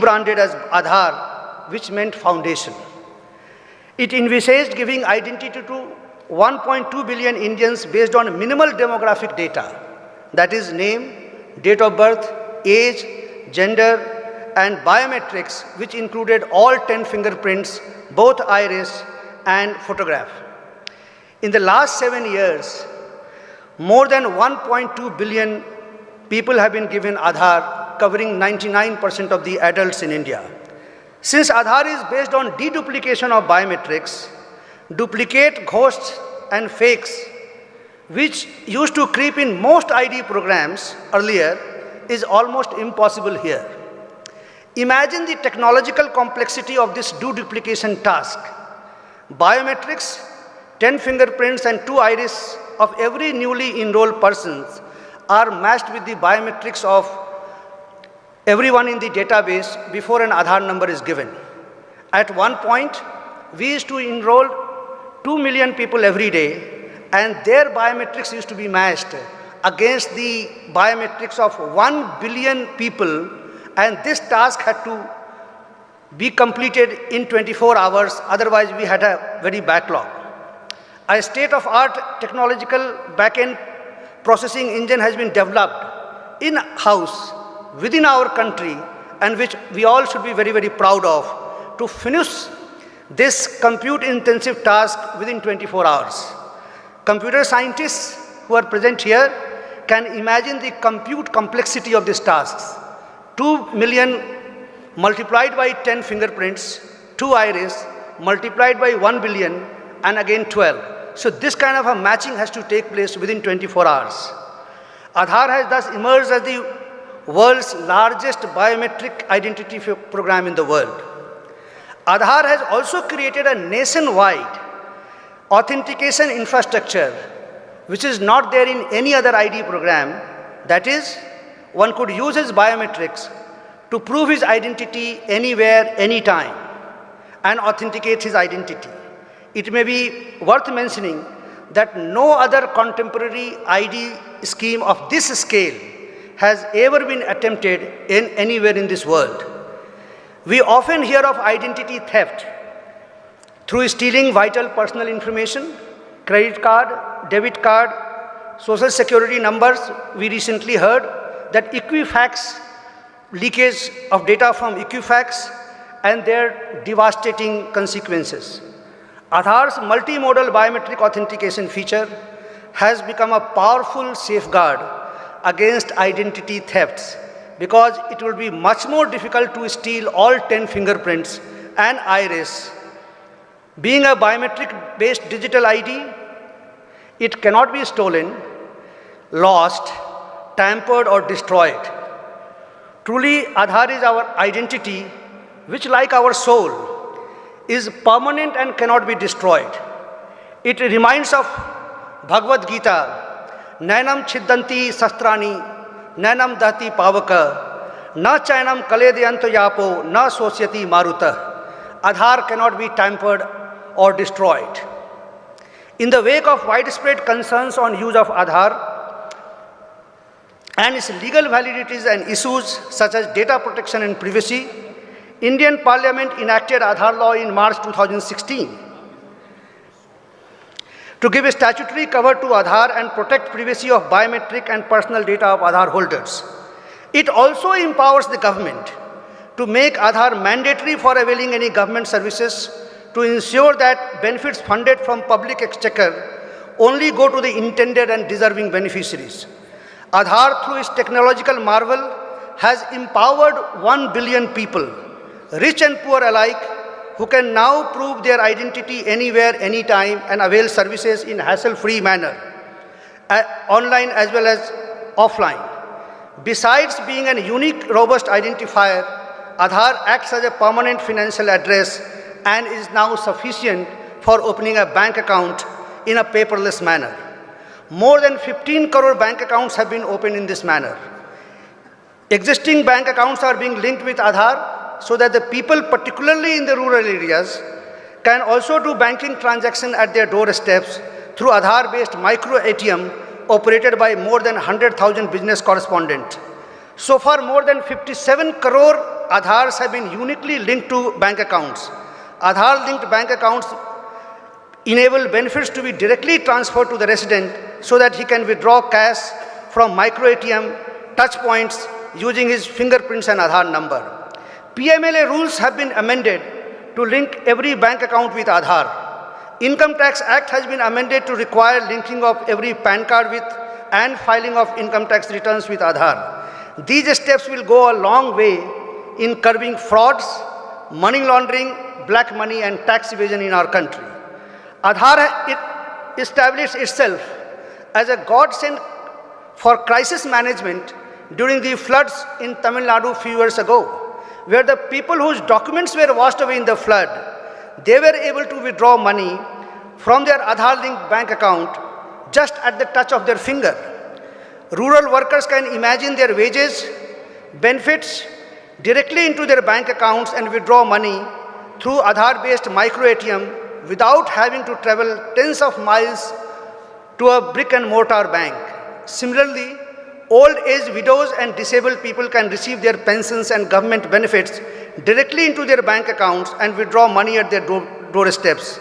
rebranded as Aadhaar, which meant foundation. It envisaged giving identity to 1.2 billion Indians based on minimal demographic data, that is name, date of birth, age, gender, and biometrics, which included all 10 fingerprints, both iris and photograph. In the last 7 years, more than 1.2 billion people have been given Aadhaar, covering 99% of the adults in India. Since Aadhaar is based on deduplication of biometrics, duplicate ghosts and fakes, which used to creep in most ID programs earlier, is almost impossible here. Imagine the technological complexity of this deduplication task. Biometrics, 10 fingerprints and 2 iris of every newly enrolled person are matched with the biometrics of everyone in the database before an Aadhaar number is given. At one point, we used to enroll 2 million people every day, and their biometrics used to be matched against the biometrics of 1 billion people, and this task had to be completed in 24 hours, otherwise we had a very backlog. A state-of-art technological back-end processing engine has been developed in-house within our country, and which we all should be very, very proud of, to finish this compute-intensive task within 24 hours. Computer scientists who are present here can imagine the compute complexity of these tasks. 2 million multiplied by 10 fingerprints, 2 iris, multiplied by 1 billion, and again 12. So this kind of a matching has to take place within 24 hours. Aadhaar has thus emerged as the world's largest biometric identity program in the world. Aadhaar has also created a nationwide authentication infrastructure which is not there in any other ID program. That is, one could use his biometrics to prove his identity anywhere, anytime, and authenticate his identity. It may be worth mentioning that no other contemporary ID scheme of this scale has ever been attempted in anywhere in this world. We often hear of identity theft through stealing vital personal information, credit card, debit card, social security numbers. We recently heard that Equifax, leakage of data from Equifax and their devastating consequences. Aadhaar's multimodal biometric authentication feature has become a powerful safeguard against identity thefts, because it will be much more difficult to steal all 10 fingerprints and iris. Being a biometric-based digital ID, it cannot be stolen, lost, tampered, or destroyed. Truly, Aadhaar is our identity, which, like our soul, is permanent and cannot be destroyed. It reminds of Bhagavad Gita, Nainam Chiddanti Sastrani, Nainam Dati Pavaka, Na Chainam Kaledayanto Yapo, Na Sosyati Maruta. Aadhaar cannot be tampered or destroyed. In the wake of widespread concerns on use of Aadhaar and its legal validities and issues such as data protection and privacy, Indian Parliament enacted Aadhaar law in March 2016 to give a statutory cover to Aadhaar and protect privacy of biometric and personal data of Aadhaar holders. It also empowers the government to make Aadhaar mandatory for availing any government services, to ensure that benefits funded from public exchequer only go to the intended and deserving beneficiaries. Aadhaar, through its technological marvel, has empowered 1 billion people, rich and poor alike, who can now prove their identity anywhere, anytime, and avail services in hassle-free manner, online as well as offline. Besides being a unique, robust identifier, Aadhaar acts as a permanent financial address and is now sufficient for opening a bank account in a paperless manner. More than 15 crore bank accounts have been opened in this manner. Existing bank accounts are being linked with Aadhaar, so that the people, particularly in the rural areas, can also do banking transactions at their doorsteps through Aadhaar-based micro ATM operated by more than 100,000 business correspondents. So far, more than 57 crore Aadhars have been uniquely linked to bank accounts. Aadhaar-linked bank accounts enable benefits to be directly transferred to the resident so that he can withdraw cash from micro ATM touch points using his fingerprints and Aadhaar number. PMLA rules have been amended to link every bank account with Aadhaar. Income Tax Act has been amended to require linking of every PAN card with and filing of income tax returns with Aadhaar. These steps will go a long way in curbing frauds, money laundering, black money and tax evasion in our country. Aadhaar established itself as a godsend for crisis management during the floods in Tamil Nadu a few years ago, where the people whose documents were washed away in the flood, they were able to withdraw money from their Aadhaar-linked bank account just at the touch of their finger. Rural workers can imagine their wages, benefits directly into their bank accounts and withdraw money through Aadhaar-based micro ATM without having to travel tens of miles to a brick and mortar bank. Similarly, old age widows and disabled people can receive their pensions and government benefits directly into their bank accounts and withdraw money at their doorsteps.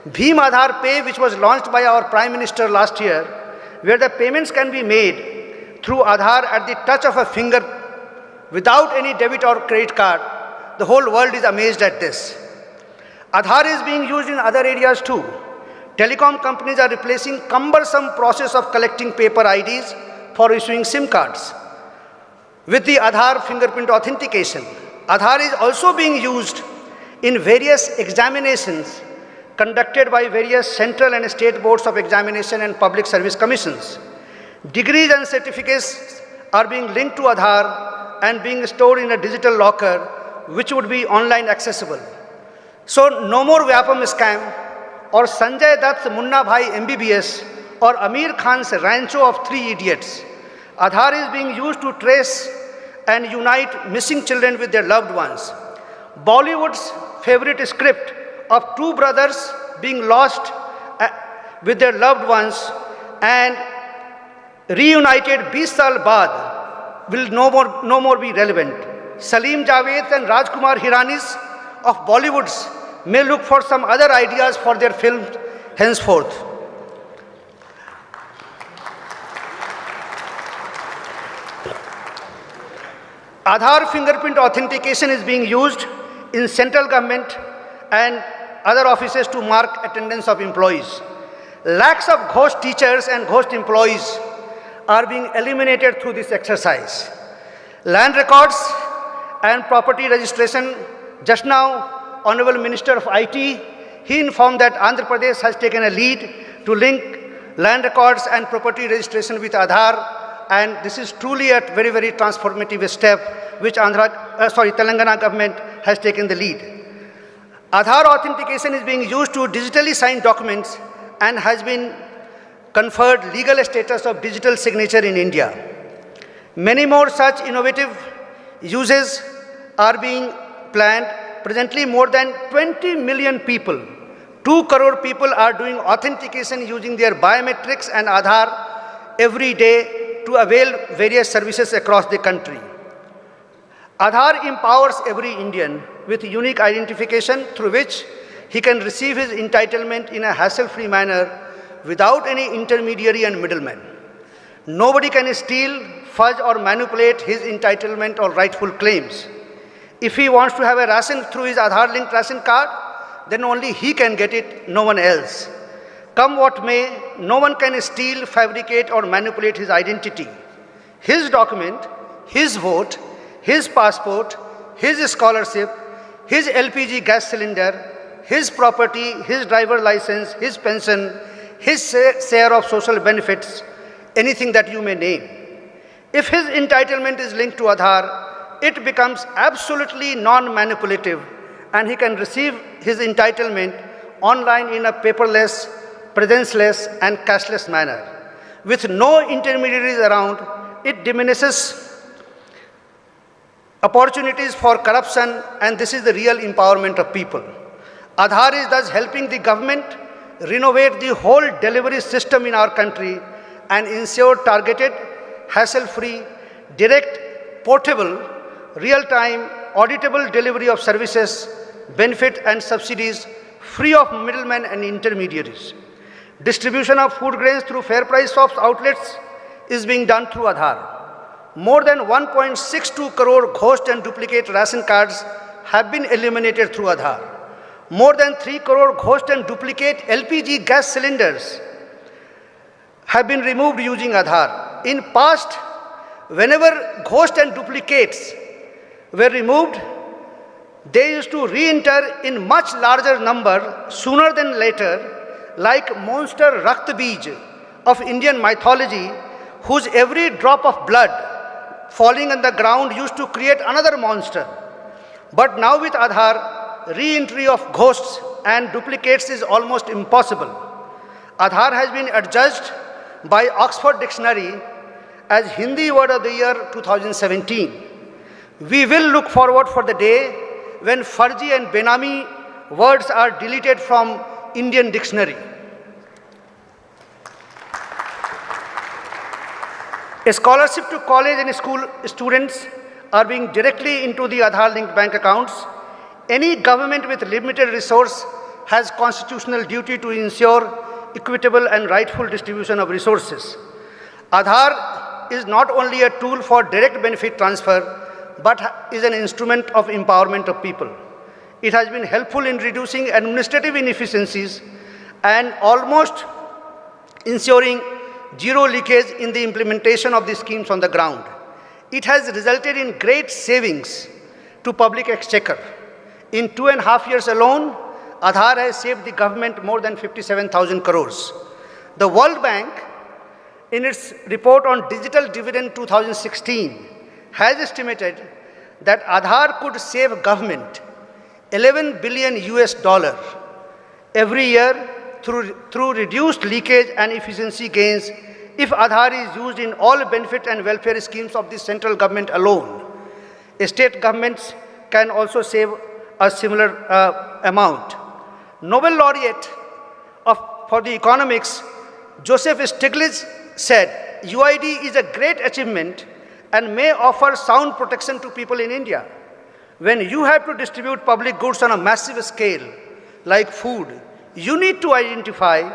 Bhim Aadhaar Pay, which was launched by our Prime Minister last year, where the payments can be made through Aadhaar at the touch of a finger without any debit or credit card. The whole world is amazed at this. Aadhaar is being used in other areas too. Telecom companies are replacing cumbersome process of collecting paper IDs for issuing SIM cards with the Aadhaar fingerprint authentication. Aadhaar is also being used in various examinations conducted by various central and state boards of examination and public service commissions. Degrees and certificates are being linked to Aadhaar and being stored in a digital locker which would be online accessible. So no more Vyapam scam or Sanjay Dutt's Munna Bhai MBBS or Amir Khan's Rancho of Three Idiots. Aadhaar is being used to trace and unite missing children with their loved ones. Bollywood's favorite script of two brothers being lost with their loved ones and reunited 20 saal baad will no more be relevant. Salim Javed and Rajkumar Hiranis of Bollywoods may look for some other ideas for their films henceforth. Aadhaar fingerprint authentication is being used in central government and other offices to mark attendance of employees. Lakhs of ghost teachers and ghost employees are being eliminated through this exercise. Land records and property registration. Just now, Honorable Minister of IT, he informed that Andhra Pradesh has taken a lead to link land records and property registration with Aadhaar, and this is truly a very, very transformative step which Telangana government has taken the lead. Aadhaar authentication is being used to digitally sign documents and has been conferred legal status of digital signature in India. Many more such innovative uses are being planned. Presently, more than 20 million people, 2 crore people are doing authentication using their biometrics and Aadhaar every day to avail various services across the country. Aadhaar empowers every Indian with unique identification through which he can receive his entitlement in a hassle-free manner without any intermediary and middleman. Nobody can steal, fudge or manipulate his entitlement or rightful claims. If he wants to have a ration through his Aadhaar-linked ration card, then only he can get it, no one else. Come what may, no one can steal, fabricate or manipulate his identity. His document, his vote, his passport, his scholarship, his LPG gas cylinder, his property, his driver license, his pension, his share of social benefits, anything that you may name. If his entitlement is linked to Aadhaar, it becomes absolutely non-manipulative and he can receive his entitlement online in a paperless, presenceless and cashless manner. With no intermediaries around, it diminishes opportunities for corruption, and this is the real empowerment of people. Aadhaar is thus helping the government renovate the whole delivery system in our country and ensure targeted, hassle-free, direct, portable, real-time auditable delivery of services, benefit and subsidies free of middlemen and intermediaries. Distribution of food grains through fair price shops outlets is being done through Aadhaar. More than 1.62 crore ghost and duplicate ration cards have been eliminated through Aadhaar. More than 3 crore ghost and duplicate LPG gas cylinders have been removed using Aadhaar. In past, whenever ghost and duplicates were removed, they used to re-enter in much larger number sooner than later, like monster Rakt Bij of Indian mythology, whose every drop of blood falling on the ground used to create another monster. But now with Aadhaar, re-entry of ghosts and duplicates is almost impossible. Aadhaar has been adjudged by Oxford Dictionary as Hindi Word of the Year 2017. We will look forward for the day when Farji and Benami words are deleted from Indian dictionary. A scholarship to college and school students are being directly into the Aadhaar-linked bank accounts. Any government with limited resource has constitutional duty to ensure equitable and rightful distribution of resources. Aadhaar is not only a tool for direct benefit transfer, but is an instrument of empowerment of people. It has been helpful in reducing administrative inefficiencies and almost ensuring zero leakage in the implementation of the schemes on the ground. It has resulted in great savings to public exchequer. In 2.5 years alone, Aadhaar has saved the government more than 57,000 crores. The World Bank, in its report on Digital Dividend 2016, has estimated that Aadhaar could save government $11 billion every year through reduced leakage and efficiency gains if Aadhaar is used in all benefit and welfare schemes of the central government alone. State governments can also save a similar amount. Nobel laureate for the economics, Joseph Stiglitz, said, UID is a great achievement and may offer sound protection to people in India. When you have to distribute public goods on a massive scale, like food, you need to identify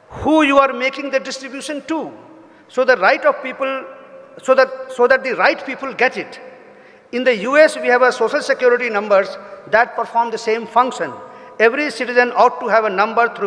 who you are making the distribution to, so the right of people, so that the right people get it. In the US, we have a social security numbers that perform the same function. Every citizen ought to have a number through